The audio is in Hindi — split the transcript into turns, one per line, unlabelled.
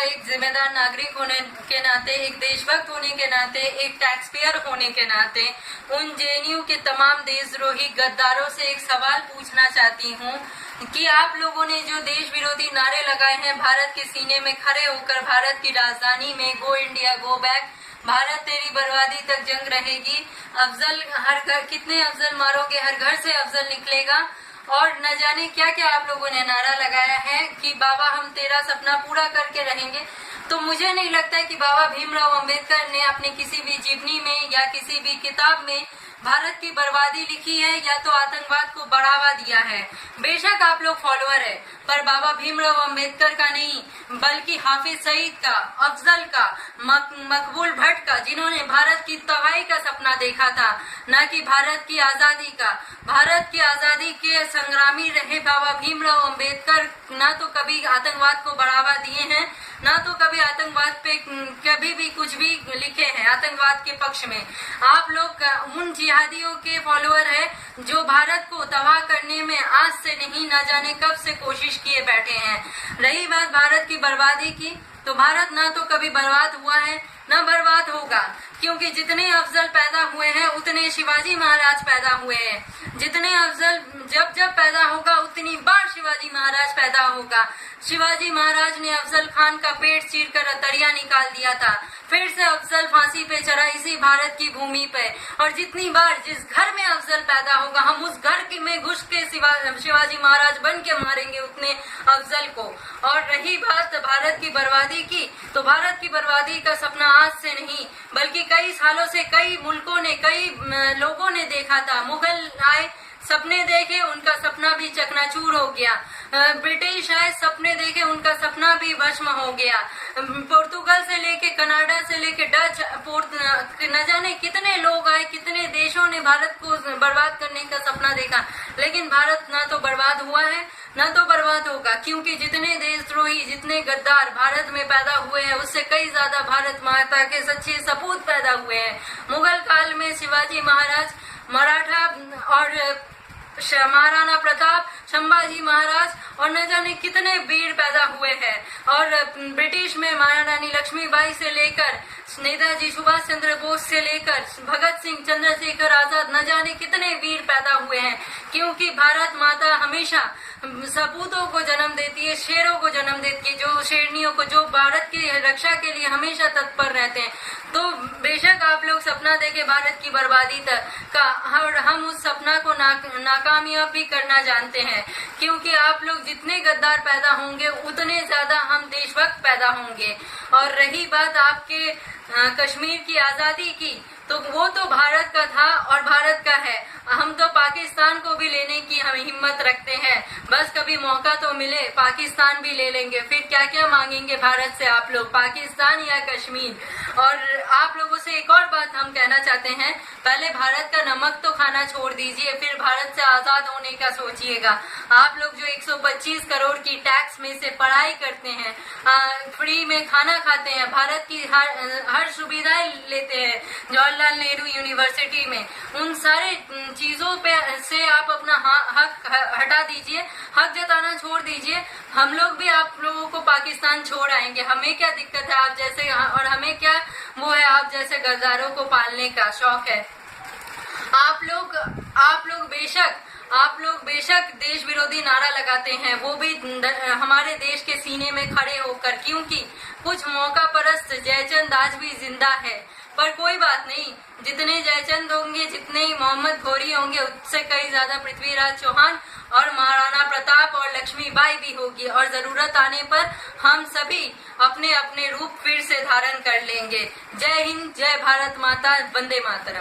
एक जिम्मेदार नागरिक होने के नाते, एक देशभक्त होने के नाते, एक टैक्स पेयर होने के नाते उन जेएनयू के तमाम देशद्रोही गद्दारों से एक सवाल पूछना चाहती हूँ कि आप लोगों ने जो देश विरोधी नारे लगाए हैं भारत के सीने में खड़े होकर, भारत की राजधानी में go India go back, Bharat तेरी बर्बादी तक जंग रहेगी, अफजल हर घर, कितने अफजल मारोगे हर घर से अफजल निकलेगा, और न जाने क्या क्या आप लोगों ने नारा लगाया है कि बाबा हम तेरा सपना पूरा करके रहेंगे। तो मुझे नहीं लगता है कि बाबा भीमराव अंबेडकर ने अपने किसी भी जीवनी में या किसी भी किताब में भारत की बर्बादी लिखी है या तो आतंकवाद को बढ़ावा दिया है। बेशक आप लोग फॉलोअर है, पर बाबा भीमराव अंबेडकर का नहीं, बल्कि हाफिज सईद का, अफजल का, मकबूल भट्ट का, जिन्होंने भारत की तबाही का सपना देखा था, न कि भारत की आजादी का। भारत की आजादी के संग्रामी रहे बाबा भीमराव अंबेडकर, न तो कभी आतंकवाद को बढ़ावा दिए हैं, न तो कभी आतंकवाद पे कभी भी कुछ भी लिखे हैं आतंकवाद के पक्ष में। आप लोग उन जिहादियों के फॉलोअर है जो भारत को तबाह करने में आज से नहीं न जाने कब से कोशिश किए बैठे हैं। रही बात भारत की बर्बादी की, तो भारत ना तो कभी बर्बाद हुआ है न बर्बाद होगा, क्योंकि जितने अफजल पैदा हुए हैं उतने शिवाजी महाराज पैदा हुए हैं। जितने अफजल जब जब पैदा होगा उतनी बार शिवाजी महाराज पैदा होगा। शिवाजी महाराज ने अफजल खान का पेट चीरकर अतरिया निकाल दिया था, फिर से अफजल फांसी पे चढ़ा इसी भारत की भूमि पे, और जितनी बार जिस घर में अफजल पैदा होगा हम उस घर में घुस के शिवाजी महाराज बन के मारेंगे उतने अफजल को। और रही बात भारत की बर्बादी की, तो भारत की बर्बादी का सपना आज से नहीं बल्कि कई सालों से कई मुल्कों ने, कई लोगों ने देखा था। मुगल आए, सपने देखे, उनका सपना भी चकनाचूर हो गया। ब्रिटिश आए, सपने देखे, उनका सपना भी भस्म हो गया। पुर्तगाल से लेके, कनाडा से लेके डच, न जाने कितने लोग आए, कितने देशों ने भारत को बर्बाद करने का सपना देखा, लेकिन भारत ना तो बर्बाद हुआ है न तो बर्बाद होगा, क्योंकि जितने देशद्रोही, जितने गद्दार भारत में पैदा हुए हैं उससे कई ज्यादा भारत माता के सच्चे सपूत पैदा हुए हैं। मुगल काल में शिवाजी महाराज, मराठा और महाराणा प्रताप, संभाजी महाराज और न जाने कितने वीर पैदा हुए हैं। और ब्रिटिश में महारानी लक्ष्मीबाई से लेकर नेताजी सुभाष चंद्र बोस से लेकर भगत सिंह, चंद्रशेखर आजाद, न जाने कितने वीर पैदा हुए हैं, क्योंकि भारत माता हमेशा सपूतों को जन्म देती है, शेरों को जन्म देती है, जो शेरनियों को, जो भारत की रक्षा के लिए हमेशा तत्पर रहते हैं। तो बेशक आप लोग सपना देखे भारत की बर्बादी तक का, और हम उस सपना को नाकामयाब भी करना जानते हैं, क्योंकि आप लोग जितने गद्दार पैदा होंगे उतने ज्यादा हम देशभक्त पैदा होंगे। और रही बात आपके कश्मीर की आजादी की, तो वो तो भारत का था और भारत का है। हम तो पाकिस्तान को भी लेने की हम हिम्मत रखते हैं, बस कभी मौका तो मिले पाकिस्तान भी ले लेंगे। फिर क्या क्या मांगेंगे भारत से आप लोग, पाकिस्तान या कश्मीर। और आप लोगों से एक और बात हम कहना चाहते हैं, पहले भारत का नमक तो खाना छोड़ दीजिए, फिर भारत से आजाद होने का सोचिएगा। आप लोग जो 125 करोड़ की टैक्स में से पढ़ाई करते हैं, फ्री में खाना खाते हैं, भारत की हर सुविधाएं लेते हैं जवाहरलाल नेहरू यूनिवर्सिटी में, उन सारे चीजों पे से आप अपना हक हटा दीजिए, हक जताना छोड़ दीजिए। हम लोग भी आप लोगों को पाकिस्तान छोड़ आएंगे, हमें क्या दिक्कत है आप जैसे, और हमें क्या वो है आप जैसे गद्दारों को पालने का शौक है। आप लोग बेशक देश विरोधी नारा लगाते हैं, वो भी हमारे देश के सीने में खड़े होकर, क्योंकि कुछ मौका परस्त जयचंद आज भी जिंदा है। पर कोई बात नहीं, जितने जयचंद होंगे, जितने ही मोहम्मद घोरी होंगे, उससे कई ज्यादा पृथ्वीराज चौहान और महाराणा प्रताप और लक्ष्मीबाई भी होगी, और जरूरत आने पर हम सभी अपने अपने रूप फिर से धारण कर लेंगे। जय हिंद, जय भारत माता, वंदे मातरम।